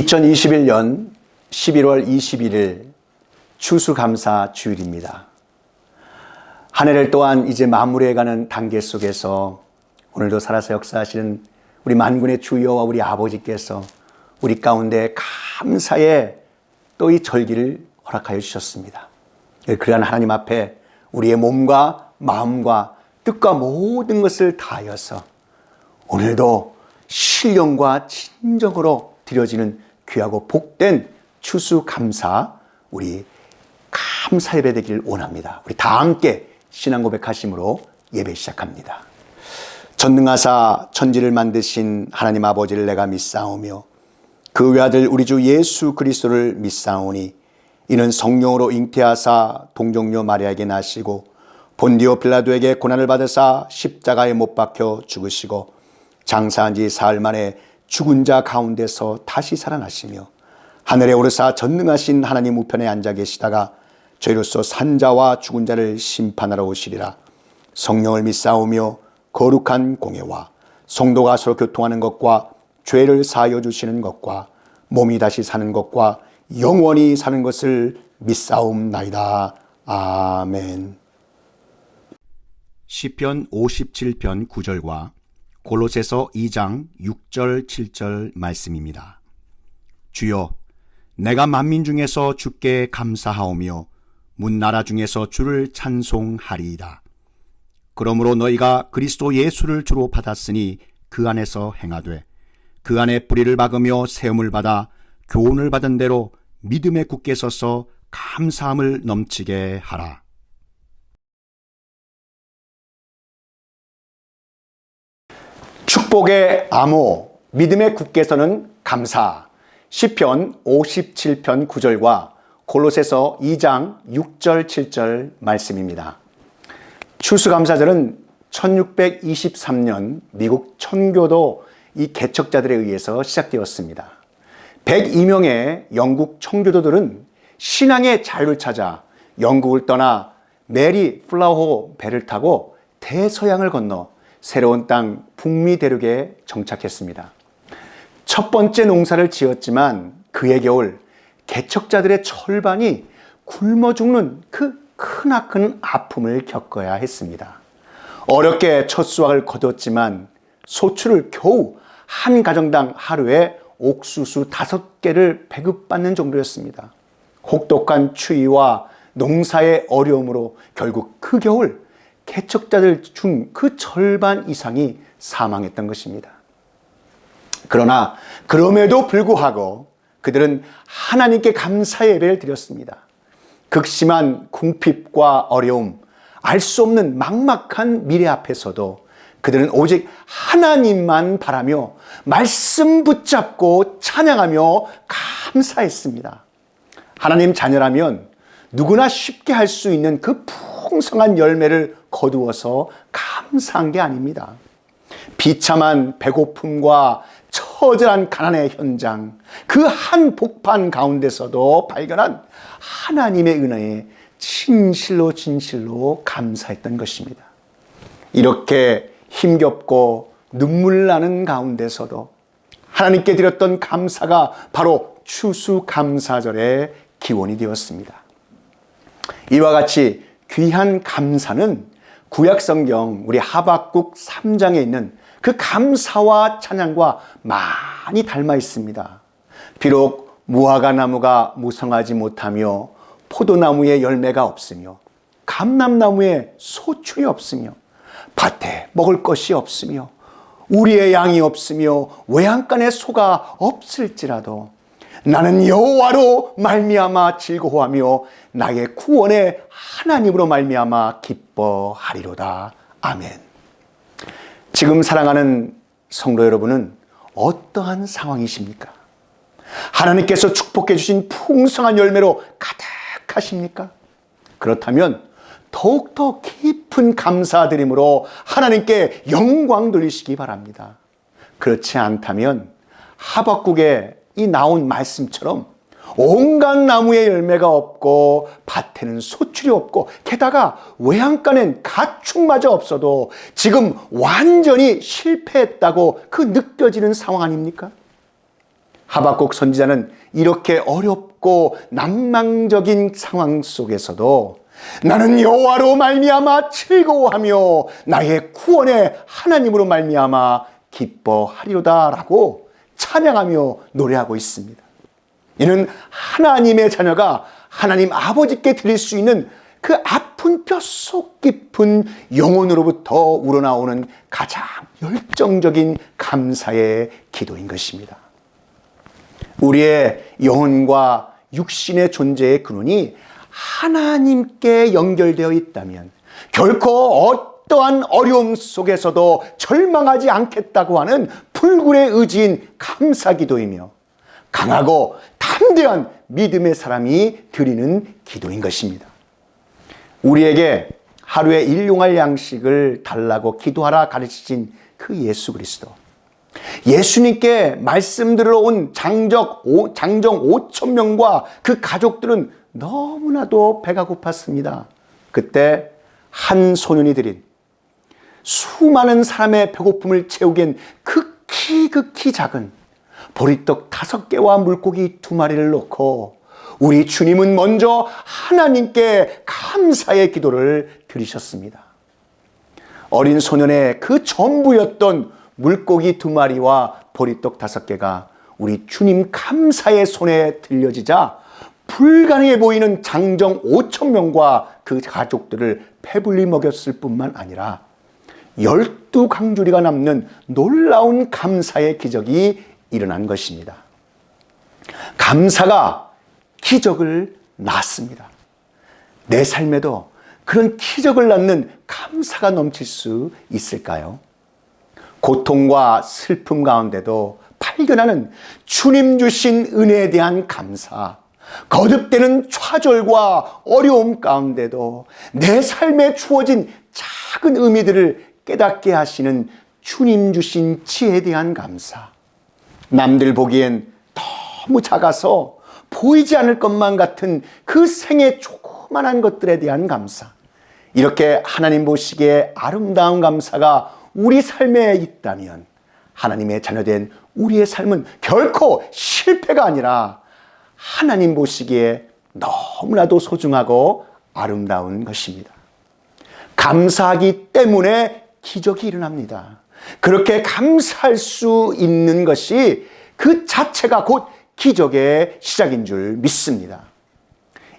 2021년 11월 21일 추수감사 주일입니다. 한 해를 또한 이제 마무리해가는 단계 속에서 오늘도 살아서 역사하시는 우리 만군의 주여와 우리 아버지께서 우리 가운데 감사의 또 이 절기를 허락하여 주셨습니다. 그러한 하나님 앞에 우리의 몸과 마음과 뜻과 모든 것을 다하여서 오늘도 신령과 진정으로 드려지는 귀하고 복된 추수감사 우리 감사 예배 되길 원합니다. 우리 다 함께 신앙 고백하심으로 예배 시작합니다. 전능하사 천지를 만드신 하나님 아버지를 내가 믿사오며 그 외아들 우리 주 예수 그리스도를 믿사오니 이는 성령으로 잉태하사 동정녀 마리아에게 나시고 본디오 빌라도에게 고난을 받으사 십자가에 못 박혀 죽으시고 장사한 지 사흘 만에 죽은 자 가운데서 다시 살아나시며 하늘에 오르사 전능하신 하나님 우편에 앉아 계시다가 저희로서 산자와 죽은 자를 심판하러 오시리라. 성령을 믿사오며 거룩한 공예와 성도가 서로 교통하는 것과 죄를 사하여 주시는 것과 몸이 다시 사는 것과 영원히 사는 것을 믿사옵나이다. 아멘. 시편 57편 9절과 골로새서 2장 6절 7절 말씀입니다. 주여, 내가 만민 중에서 주께 감사하오며 문나라 중에서 주를 찬송하리이다. 그러므로 너희가 그리스도 예수를 주로 받았으니 그 안에서 행하되 그 안에 뿌리를 박으며 세움을 받아 교훈을 받은 대로 믿음에 굳게 서서 감사함을 넘치게 하라. 축복의 암호, 믿음에 굳게 서는 감사. 시편 57편 9절과 골로새서 2장 6절 7절 말씀입니다. 추수감사절은 1623년 미국 천교도 이 개척자들에 의해서 시작되었습니다. 102명의 영국 청교도들은 신앙의 자유를 찾아 영국을 떠나 메리 플라호 배를 타고 대서양을 건너 새로운 땅 북미 대륙에 정착했습니다. 첫 번째 농사를 지었지만 그해 겨울 개척자들의 절반이 굶어 죽는 그 크나큰 아픔을 겪어야 했습니다. 어렵게 첫 수확을 거뒀지만 소출을 겨우 한 가정당 하루에 옥수수 5개를 배급받는 정도였습니다. 혹독한 추위와 농사의 어려움으로 결국 그 겨울 개척자들 중 그 절반 이상이 사망했던 것입니다. 그러나 그럼에도 불구하고 그들은 하나님께 감사의 예배를 드렸습니다. 극심한 궁핍과 어려움, 알 수 없는 막막한 미래 앞에서도 그들은 오직 하나님만 바라며 말씀 붙잡고 찬양하며 감사했습니다. 하나님 자녀라면 누구나 쉽게 할 수 있는 그 풍성한 열매를 거두어서 감사한 게 아닙니다. 비참한 배고픔과 처절한 가난의 현장, 그 한 복판 가운데서도 발견한 하나님의 은혜에 진실로 감사했던 것입니다. 이렇게 힘겹고 눈물 나는 가운데서도 하나님께 드렸던 감사가 바로 추수감사절의 기원이 되었습니다. 이와 같이 귀한 감사는 구약성경 우리 하박국 3장에 있는 그 감사와 찬양과 많이 닮아 있습니다. 비록 무화과나무가 무성하지 못하며 포도나무에 열매가 없으며 감람나무에 소출이 없으며 밭에 먹을 것이 없으며 우리의 양이 없으며 외양간에 소가 없을지라도 나는 여호와로 말미암아 즐거워하며 나의 구원의 하나님으로 말미암아 기뻐하리로다. 아멘. 지금 사랑하는 성도 여러분은 어떠한 상황이십니까? 하나님께서 축복해 주신 풍성한 열매로 가득하십니까? 그렇다면 더욱더 깊은 감사드림으로 하나님께 영광 돌리시기 바랍니다. 그렇지 않다면 하박국에 이 나온 말씀처럼 온갖 나무에 열매가 없고 밭에는 소출이 없고 게다가 외양간엔 가축마저 없어도 지금 완전히 실패했다고 그 느껴지는 상황 아닙니까? 하박국 선지자는 이렇게 어렵고 낭망적인 상황 속에서도 나는 여호와로 말미암아 즐거워하며 나의 구원의 하나님으로 말미암아 기뻐하리로다라고 찬양하며 노래하고 있습니다. 이는 하나님의 자녀가 하나님 아버지께 드릴 수 있는 그 아픈 뼛속 깊은 영혼으로부터 우러나오는 가장 열정적인 감사의 기도인 것입니다. 우리의 영혼과 육신의 존재의 근원이 하나님께 연결되어 있다면 결코 어떠한 어려움 속에서도 절망하지 않겠다고 하는 불굴의 의지인 감사기도이며 강하고 담대한 믿음의 사람이 드리는 기도인 것입니다. 우리에게 하루에 일용할 양식을 달라고 기도하라 가르치신 그 예수 그리스도, 예수님께 말씀 들으러 온 장정 5천 명과 그 가족들은 너무나도 배가 고팠습니다. 그때 한 소년이 드린 수많은 사람의 배고픔을 채우기엔 극히 작은 보리떡 5개와 물고기 2마리를 놓고 우리 주님은 먼저 하나님께 감사의 기도를 드리셨습니다. 어린 소년의 그 전부였던 물고기 2마리와 보리떡 5개가 우리 주님 감사의 손에 들려지자 불가능해 보이는 장정 5천 명과 그 가족들을 배불리 먹였을 뿐만 아니라 12강주리가 남는 놀라운 감사의 기적이 일어난 것입니다. 감사가 기적을 낳습니다. 내 삶에도 그런 기적을 낳는 감사가 넘칠 수 있을까요? 고통과 슬픔 가운데도 발견하는 주님 주신 은혜에 대한 감사, 거듭되는 좌절과 어려움 가운데도 내 삶에 주어진 작은 의미들을 깨닫게 하시는 주님 주신 지혜에 대한 감사, 남들 보기엔 너무 작아서 보이지 않을 것만 같은 그 생의 조그만한 것들에 대한 감사, 이렇게 하나님 보시기에 아름다운 감사가 우리 삶에 있다면 하나님의 자녀된 우리의 삶은 결코 실패가 아니라 하나님 보시기에 너무나도 소중하고 아름다운 것입니다. 감사하기 때문에 기적이 일어납니다. 그렇게 감사할 수 있는 것이 그 자체가 곧 기적의 시작인 줄 믿습니다.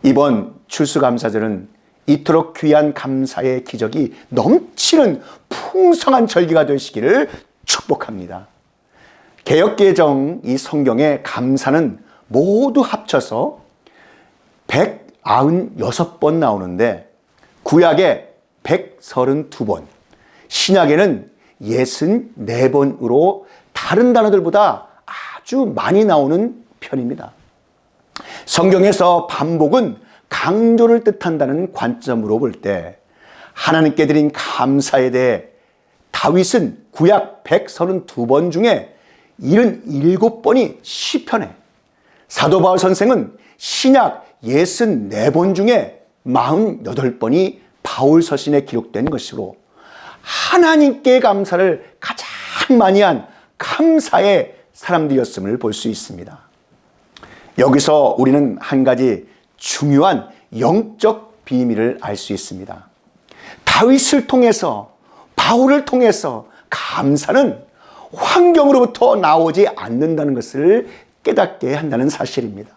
이번 추수감사절은 이토록 귀한 감사의 기적이 넘치는 풍성한 절기가 되시기를 축복합니다. 개역개정 이 성경의 감사는 모두 합쳐서 196번 나오는데 구약에 132번, 신약에는 64번으로 다른 단어들보다 아주 많이 나오는 편입니다. 성경에서 반복은 강조를 뜻한다는 관점으로 볼 때 하나님께 드린 감사에 대해 다윗은 구약 132번 중에 77번이 시편에, 사도 바울 선생은 신약 64번 중에 48번이 바울 서신에 기록된 것으로 하나님께 감사를 가장 많이 한 감사의 사람들이었음을 볼 수 있습니다. 여기서 우리는 한 가지 중요한 영적 비밀을 알 수 있습니다. 다윗을 통해서, 바울을 통해서 감사는 환경으로부터 나오지 않는다는 것을 깨닫게 한다는 사실입니다.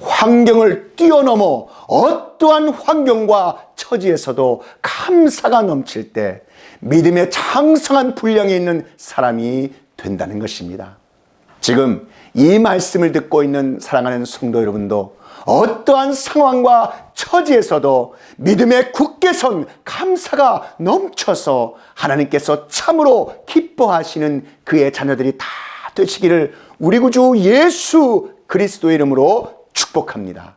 환경을 뛰어넘어 어떠한 환경과 처지에서도 감사가 넘칠 때 믿음의 장성한 분량이 있는 사람이 된다는 것입니다. 지금 이 말씀을 듣고 있는 사랑하는 성도 여러분도 어떠한 상황과 처지에서도 믿음에 굳게 선 감사가 넘쳐서 하나님께서 참으로 기뻐하시는 그의 자녀들이 다 되시기를 우리 구주 예수 그리스도의 이름으로 축복합니다.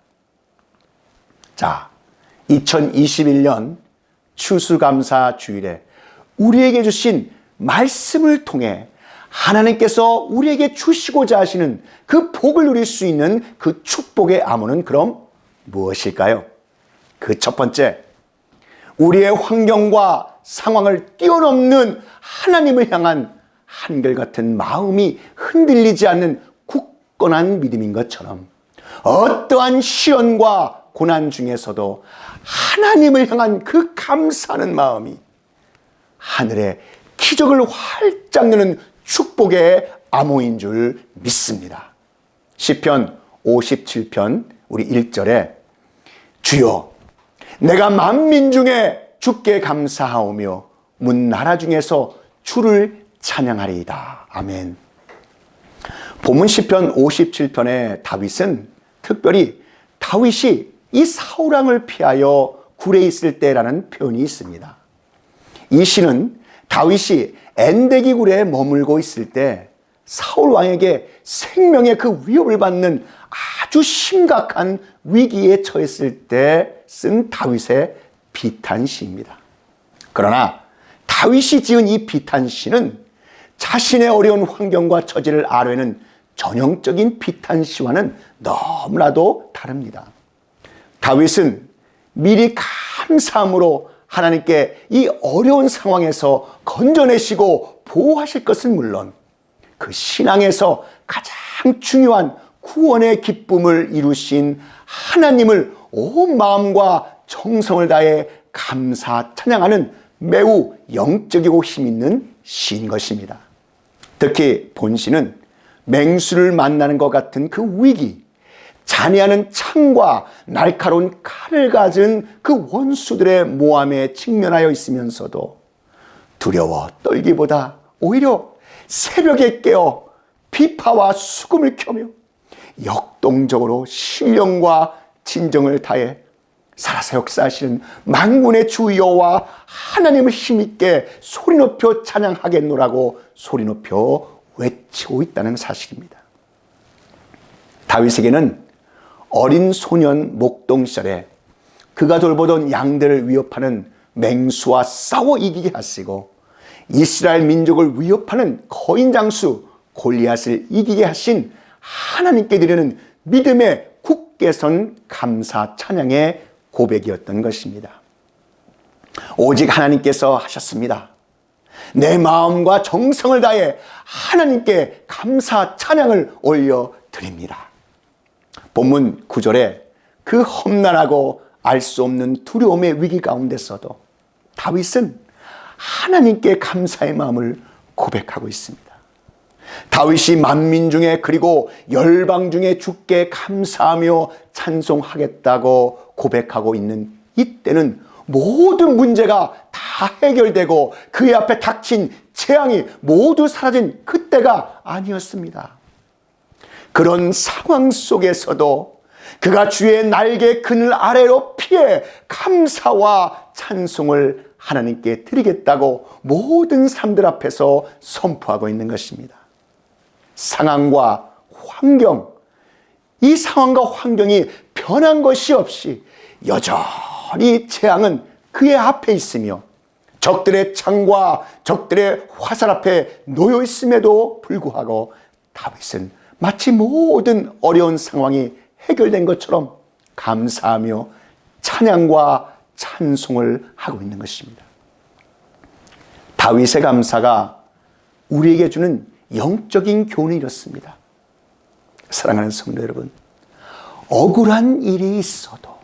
자, 2021년 추수감사 주일에 우리에게 주신 말씀을 통해 하나님께서 우리에게 주시고자 하시는 그 복을 누릴 수 있는 그 축복의 암호는 그럼 무엇일까요? 그 첫 번째, 우리의 환경과 상황을 뛰어넘는 하나님을 향한 한결같은 마음이 흔들리지 않는 굳건한 믿음인 것처럼 어떠한 시련과 고난 중에서도 하나님을 향한 그 감사하는 마음이 하늘에 기적을 활짝 여는 축복의 암호인 줄 믿습니다. 시편 57편 우리 1절에 주여 내가 만민 중에 주께 감사하오며 문 나라 중에서 주를 찬양하리이다. 아멘. 본문 시편 57편의 다윗은 특별히 다윗이 이 사울왕을 피하여 굴에 있을 때라는 표현이 있습니다. 이 시는 다윗이 엔데기 굴에 머물고 있을 때 사울왕에게 생명의 그 위협을 받는 아주 심각한 위기에 처했을 때 쓴 다윗의 비탄시입니다. 그러나 다윗이 지은 이 비탄시는 자신의 어려운 환경과 처지를 아뢰는 전형적인 비탄시와는 너무나도 다릅니다. 다윗은 미리 감사함으로 하나님께 이 어려운 상황에서 건져내시고 보호하실 것은 물론 그 신앙에서 가장 중요한 구원의 기쁨을 이루신 하나님을 온 마음과 정성을 다해 감사 찬양하는 매우 영적이고 힘있는 시인 것입니다. 특히 본시는 맹수를 만나는 것 같은 그 위기, 잔해하는 창과 날카로운 칼을 가진 그 원수들의 모함에 직면하여 있으면서도 두려워 떨기보다 오히려 새벽에 깨어 비파와 수금을 켜며 역동적으로 신령과 진정을 다해 살아서 역사하시는 만군의 주 여호와 하나님을 힘있게 소리 높여 찬양하겠노라고 소리 높여 외치고 있다는 사실입니다. 다윗에게는 어린 소년 목동 시절에 그가 돌보던 양들을 위협하는 맹수와 싸워 이기게 하시고 이스라엘 민족을 위협하는 거인 장수 골리앗을 이기게 하신 하나님께 드리는 믿음의 굳게 선 감사 찬양의 고백이었던 것입니다. 오직 하나님께서 하셨습니다. 내 마음과 정성을 다해 하나님께 감사 찬양을 올려드립니다. 본문 9절에 그 험난하고 알 수 없는 두려움의 위기 가운데서도 다윗은 하나님께 감사의 마음을 고백하고 있습니다. 다윗이 만민 중에 그리고 열방 중에 주께 감사하며 찬송하겠다고 고백하고 있는 이때는 모든 문제가 다 해결되고 그의 앞에 닥친 재앙이 모두 사라진 그때가 아니었습니다. 그런 상황 속에서도 그가 주의 날개 그늘 아래로 피해 감사와 찬송을 하나님께 드리겠다고 모든 사람들 앞에서 선포하고 있는 것입니다. 상황과 환경, 이 상황과 환경이 변한 것이 없이 여전히 재앙은 그의 앞에 있으며 적들의 창과 적들의 화살 앞에 놓여 있음에도 불구하고 다윗은 마치 모든 어려운 상황이 해결된 것처럼 감사하며 찬양과 찬송을 하고 있는 것입니다. 다윗의 감사가 우리에게 주는 영적인 교훈이 이렇습니다. 사랑하는 성도 여러분, 억울한 일이 있어도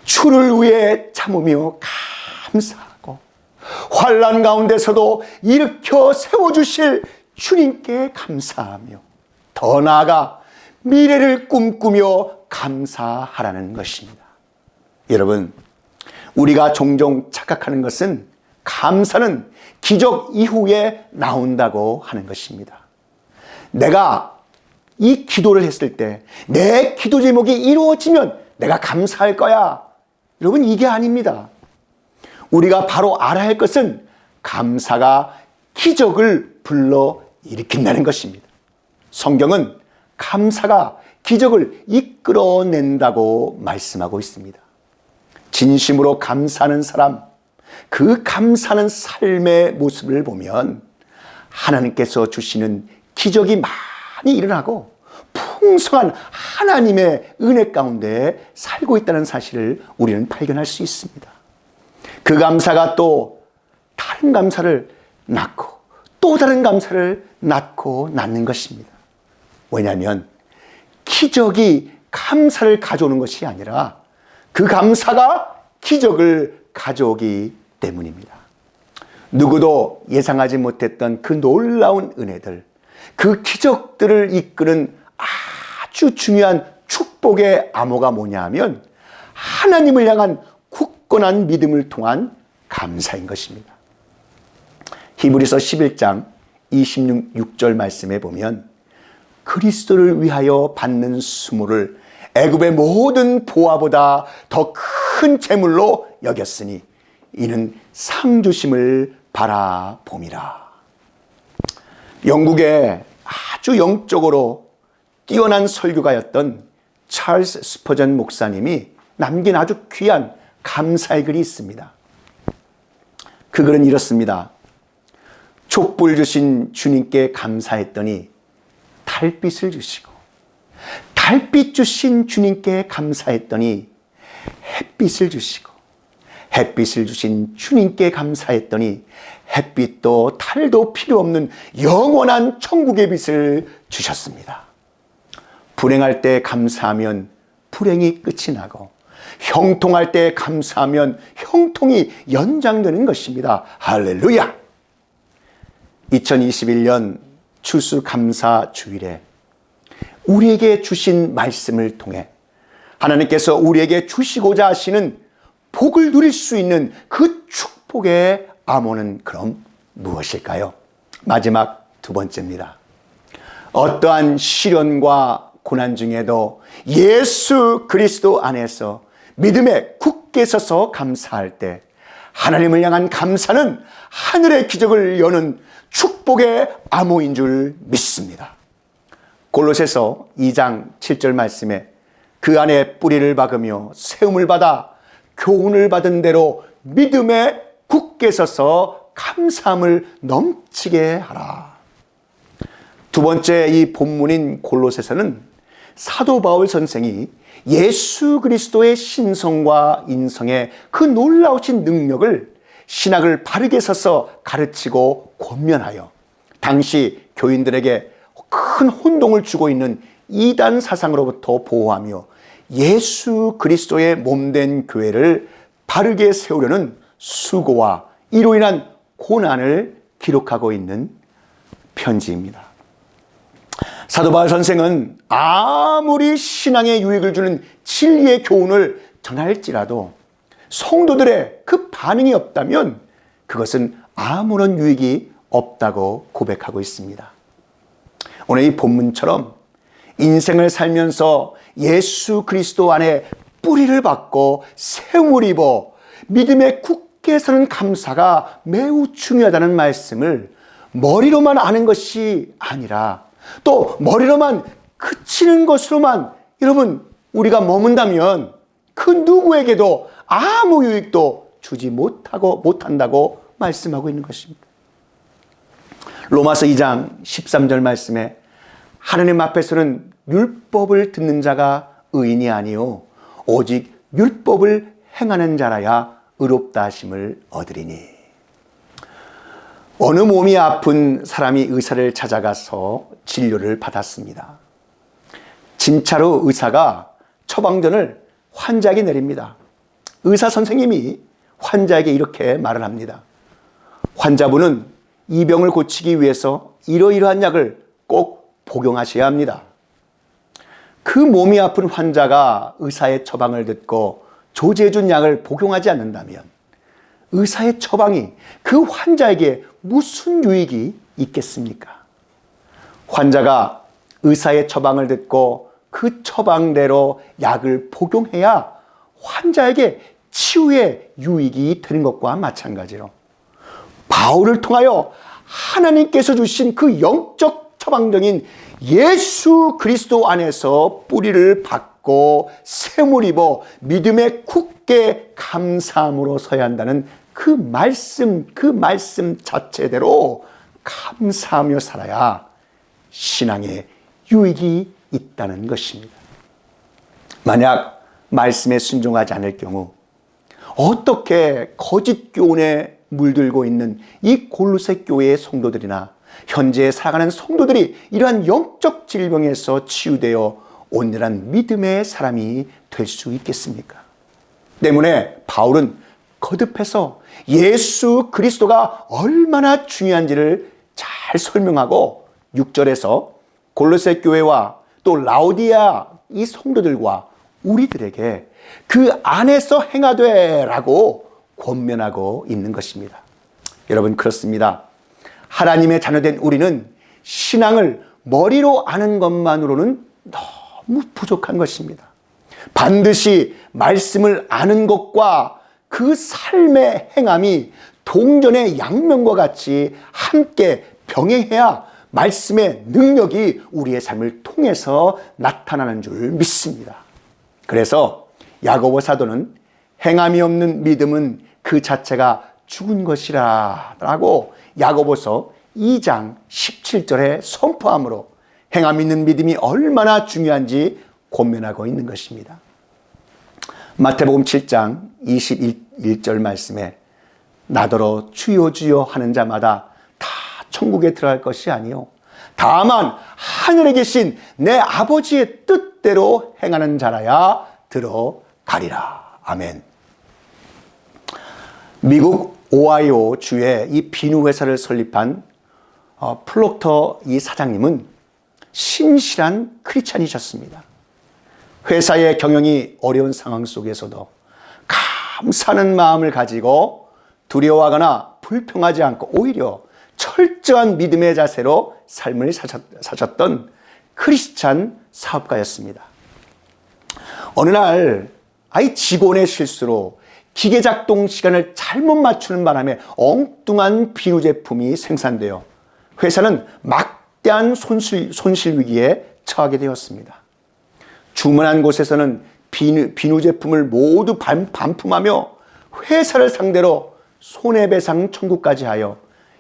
주를 위해 참으며 감사하고 환난 가운데서도 일으켜 세워주실 주님께 감사하며 더 나아가 미래를 꿈꾸며 감사하라는 것입니다. 여러분, 우리가 종종 착각하는 것은 감사는 기적 이후에 나온다고 하는 것입니다. 내가 이 기도를 했을 때 내 기도 제목이 이루어지면 내가 감사할 거야. 여러분, 이게 아닙니다. 우리가 바로 알아야 할 것은 감사가 기적을 불러 일으킨다는 것입니다. 성경은 감사가 기적을 이끌어낸다고 말씀하고 있습니다. 진심으로 감사하는 사람, 그 감사하는 삶의 모습을 보면 하나님께서 주시는 기적이 많이 일어나고 풍성한 하나님의 은혜 가운데 살고 있다는 사실을 우리는 발견할 수 있습니다. 그 감사가 또 다른 감사를 낳고 또 다른 감사를 낳고 낳는 것입니다. 왜냐하면 기적이 감사를 가져오는 것이 아니라 그 감사가 기적을 가져오기 때문입니다. 누구도 예상하지 못했던 그 놀라운 은혜들, 그 기적들을 이끄는 아주 중요한 축복의 암호가 뭐냐 하면 하나님을 향한 굳건한 믿음을 통한 감사인 것입니다. 히브리서 11장 26절 말씀에 보면 그리스도를 위하여 받는 수모를 애굽의 모든 보화보다 더 큰 재물로 여겼으니 이는 상 주심을 바라봄이라. 영국의 아주 영적으로 뛰어난 설교가였던 찰스 스퍼전 목사님이 남긴 아주 귀한 감사의 글이 있습니다. 그 글은 이렇습니다. 촛불 주신 주님께 감사했더니 달빛을 주시고, 달빛 주신 주님께 감사했더니 햇빛을 주시고, 햇빛을 주신 주님께 감사했더니 햇빛도 달도 필요 없는 영원한 천국의 빛을 주셨습니다. 불행할 때 감사하면 불행이 끝이 나고, 형통할 때 감사하면 형통이 연장되는 것입니다. 할렐루야! 2021년 추수감사 주일에 우리에게 주신 말씀을 통해 하나님께서 우리에게 주시고자 하시는 복을 누릴 수 있는 그 축복의 암호는 그럼 무엇일까요? 마지막 두 번째입니다. 어떠한 시련과 고난 중에도 예수 그리스도 안에서 믿음에 굳게 서서 감사할 때 하나님을 향한 감사는 하늘의 기적을 여는 축복의 암호인 줄 믿습니다. 골로새서 2장 7절 말씀에 그 안에 뿌리를 박으며 세움을 받아 교훈을 받은 대로 믿음에 굳게 서서 감사함을 넘치게 하라. 두 번째 이 본문인 골로새서는 사도 바울 선생이 예수 그리스도의 신성과 인성의 그 놀라우신 능력을 신학을 바르게 서서 가르치고 권면하여 당시 교인들에게 큰 혼동을 주고 있는 이단 사상으로부터 보호하며 예수 그리스도의 몸된 교회를 바르게 세우려는 수고와 이로 인한 고난을 기록하고 있는 편지입니다. 사도 바울 선생은 아무리 신앙에 유익을 주는 진리의 교훈을 전할지라도 성도들의 그 반응이 없다면 그것은 아무런 유익이 없다고 고백하고 있습니다. 오늘 이 본문처럼 인생을 살면서 예수 그리스도 안에 뿌리를 박고 세움을 입어 믿음에 굳게 서는 감사가 매우 중요하다는 말씀을 머리로만 아는 것이 아니라 또 머리로만 그치는 것으로만 여러분 우리가 머문다면 그 누구에게도 아무 유익도 주지 못한다고 말씀하고 있는 것입니다. 로마서 2장 13절 말씀에 하나님 앞에서는 율법을 듣는 자가 의인이 아니요 오직 율법을 행하는 자라야 의롭다 하심을 얻으리니. 어느 몸이 아픈 사람이 의사를 찾아가서 진료를 받았습니다. 진짜로 의사가 처방전을 환자에게 내립니다. 의사 선생님이 환자에게 이렇게 말을 합니다. 환자분은 이 병을 고치기 위해서 이러이러한 약을 꼭 복용하셔야 합니다. 그 몸이 아픈 환자가 의사의 처방을 듣고 조제해준 약을 복용하지 않는다면 의사의 처방이 그 환자에게 무슨 유익이 있겠습니까? 환자가 의사의 처방을 듣고 그 처방대로 약을 복용해야 환자에게 치유의 유익이 되는 것과 마찬가지로 바울을 통하여 하나님께서 주신 그 영적 처방적인 예수 그리스도 안에서 뿌리를 박고 샘을 입어 믿음에 굳게 감사함으로 서야 한다는 그 말씀 자체대로 감사하며 살아야 신앙에 유익이 있다는 것입니다. 만약 말씀에 순종하지 않을 경우 어떻게 거짓 교훈에 물들고 있는 이 골로새 교회의 성도들이나 현재 살아가는 성도들이 이러한 영적 질병에서 치유되어 온전한 믿음의 사람이 될 수 있겠습니까? 때문에 바울은 거듭해서 예수 그리스도가 얼마나 중요한지를 잘 설명하고 6절에서 골로새 교회와 또 라오디아 이 성도들과 우리들에게 그 안에서 행하되라고 권면하고 있는 것입니다. 여러분, 그렇습니다. 하나님의 자녀된 우리는 신앙을 머리로 아는 것만으로는 너무 부족한 것입니다. 반드시 말씀을 아는 것과 그 삶의 행함이 동전의 양면과 같이 함께 병행해야 말씀의 능력이 우리의 삶을 통해서 나타나는 줄 믿습니다. 그래서 야고보 사도는 행함이 없는 믿음은 그 자체가 죽은 것이라 라고 야고보서 2장 17절에 선포함으로 행함 있는 믿음이 얼마나 중요한지 권면하고 있는 것입니다. 마태복음 7장 21절 말씀에 나더러 주여 주여 하는 자마다 다 천국에 들어갈 것이 아니요 다만 하늘에 계신 내 아버지의 뜻대로 행하는 자라야 들어가리라. 아멘. 미국 오하이오 주에 이 비누 회사를 설립한 플록터 이 사장님은 신실한 크리스찬이셨습니다. 회사의 경영이 어려운 상황 속에서도 감사하는 마음을 가지고 두려워하거나 불평하지 않고 오히려 철저한 믿음의 자세로 삶을 사셨던 크리스찬 사업가였습니다. 어느 날 아이 직원의 실수로 기계 작동 시간을 잘못 맞추는 바람에 엉뚱한 비누 제품이 생산되어 회사는 막대한 손실 위기에 처하게 되었습니다. 주문한 곳에서는 비누 제품을 모두 반품하며 회사를 상대로 손해배상 청구까지 하여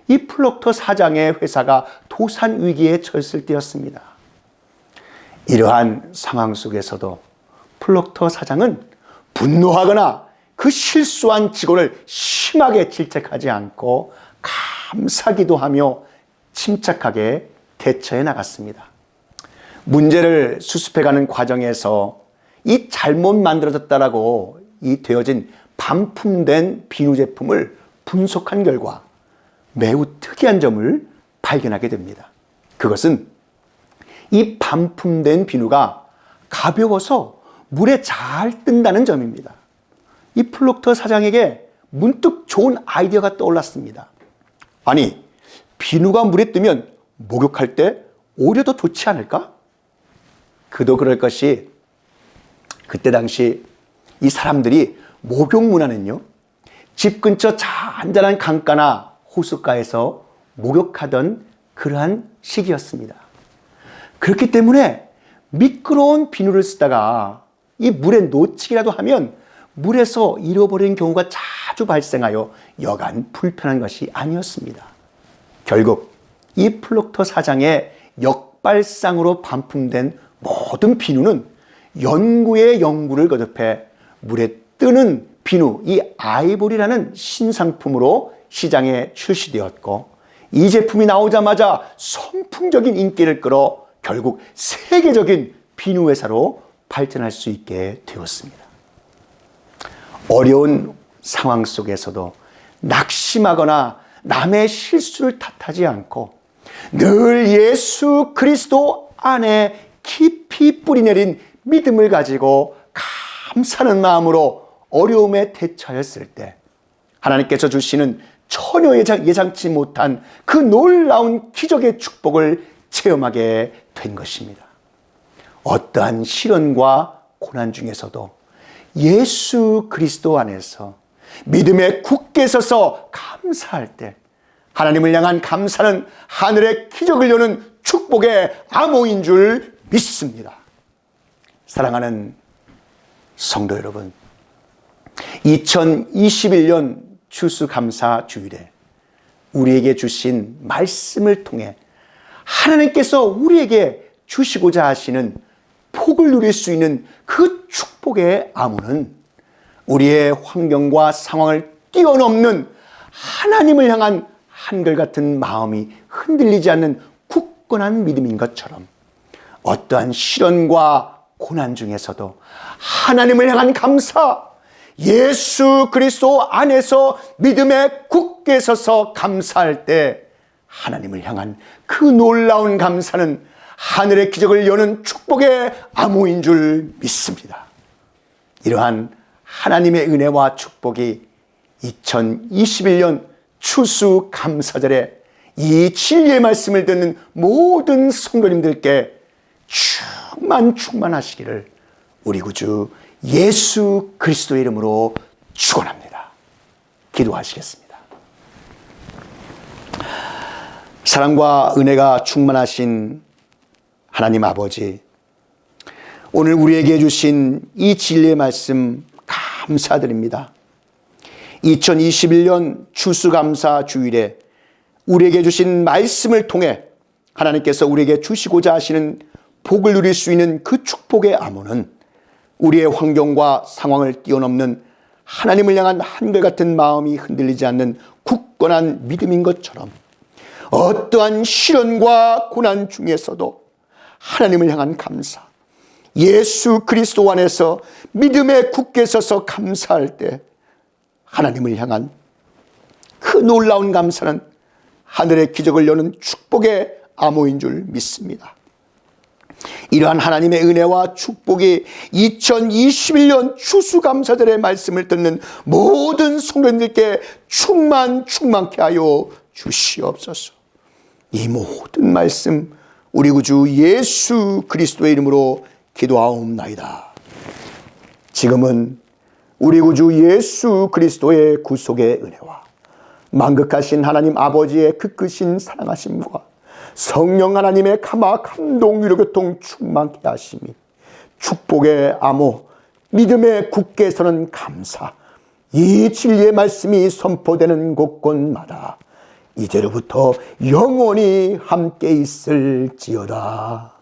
이 플록터 사장의 회사가 도산 위기에 처했을 때였습니다. 이러한 상황 속에서도 플록터 사장은 분노하거나 그 실수한 직원을 심하게 질책하지 않고 감사기도하며 침착하게 대처해 나갔습니다. 문제를 수습해가는 과정에서 이 잘못 만들어졌다라고 되어진 반품된 비누 제품을 분석한 결과 매우 특이한 점을 발견하게 됩니다. 그것은 이 반품된 비누가 가벼워서 물에 잘 뜬다는 점입니다. 이 플록터 사장에게 문득 좋은 아이디어가 떠올랐습니다. 아니, 비누가 물에 뜨면 목욕할 때 오히려 더 좋지 않을까? 그도 그럴 것이 그때 당시 이 사람들이 목욕 문화는요, 집 근처 잔잔한 강가나 호숫가에서 목욕하던 그러한 시기였습니다. 그렇기 때문에 미끄러운 비누를 쓰다가 이 물에 놓치기라도 하면 물에서 잃어버리는 경우가 자주 발생하여 여간 불편한 것이 아니었습니다. 결국 이 플록터 사장의 역발상으로 반품된 모든 비누는 연구에 연구를 거듭해 물에 뜨는 비누, 이 아이보리라는 신상품으로 시장에 출시되었고, 이 제품이 나오자마자 선풍적인 인기를 끌어 결국 세계적인 비누 회사로 발전할 수 있게 되었습니다. 어려운 상황 속에서도 낙심하거나 남의 실수를 탓하지 않고 늘 예수 그리스도 안에 깊이 뿌리내린 믿음을 가지고 감사하는 마음으로 어려움에 대처하였을 때 하나님께서 주시는 전혀 예상치 못한 그 놀라운 기적의 축복을 체험하게 된 것입니다. 어떠한 시련과 고난 중에서도 예수 그리스도 안에서 믿음에 굳게 서서 감사할 때 하나님을 향한 감사는 하늘의 기적을 여는 축복의 암호인 줄 믿습니다. 사랑하는 성도 여러분, 2021년 추수감사 주일에 우리에게 주신 말씀을 통해 하나님께서 우리에게 주시고자 하시는 복을 누릴 수 있는 그 축복의 암호는 우리의 환경과 상황을 뛰어넘는 하나님을 향한 한결같은 마음이 흔들리지 않는 굳건한 믿음인 것처럼 어떠한 시련과 고난 중에서도 하나님을 향한 감사, 예수 그리스도 안에서 믿음에 굳게 서서 감사할 때 하나님을 향한 그 놀라운 감사는 하늘의 기적을 여는 축복의 암호인 줄 믿습니다. 이러한 하나님의 은혜와 축복이 2021년 추수감사절에 이 진리의 말씀을 듣는 모든 성도님들께 충만하시기를 우리 구주 예수 그리스도의 이름으로 축원합니다. 기도하시겠습니다. 사랑과 은혜가 충만하신 하나님 아버지, 오늘 우리에게 주신 이 진리의 말씀 감사드립니다. 2021년 추수감사 주일에 우리에게 주신 말씀을 통해 하나님께서 우리에게 주시고자 하시는 복을 누릴 수 있는 그 축복의 암호는 우리의 환경과 상황을 뛰어넘는 하나님을 향한 한결같은 마음이 흔들리지 않는 굳건한 믿음인 것처럼 어떠한 시련과 고난 중에서도 하나님을 향한 감사, 예수 그리스도 안에서 믿음에 굳게 서서 감사할 때 하나님을 향한 그 놀라운 감사는 하늘의 기적을 여는 축복의 암호인 줄 믿습니다. 이러한 하나님의 은혜와 축복이 2021년 추수감사절의 말씀을 듣는 모든 성도님들께 충만케 하여 주시옵소서. 이 모든 말씀 우리 구주 예수 그리스도의 이름으로 기도하옵나이다. 지금은 우리 구주 예수 그리스도의 구속의 은혜와 만극하신 하나님 아버지의 그 크신 사랑하심과 성령 하나님의 감동 위로 교통 충만케 하심이 축복의 암호, 믿음의 굳게 서는 감사, 이 진리의 말씀이 선포되는 곳곳마다 이제로부터 영원히 함께 있을지어다.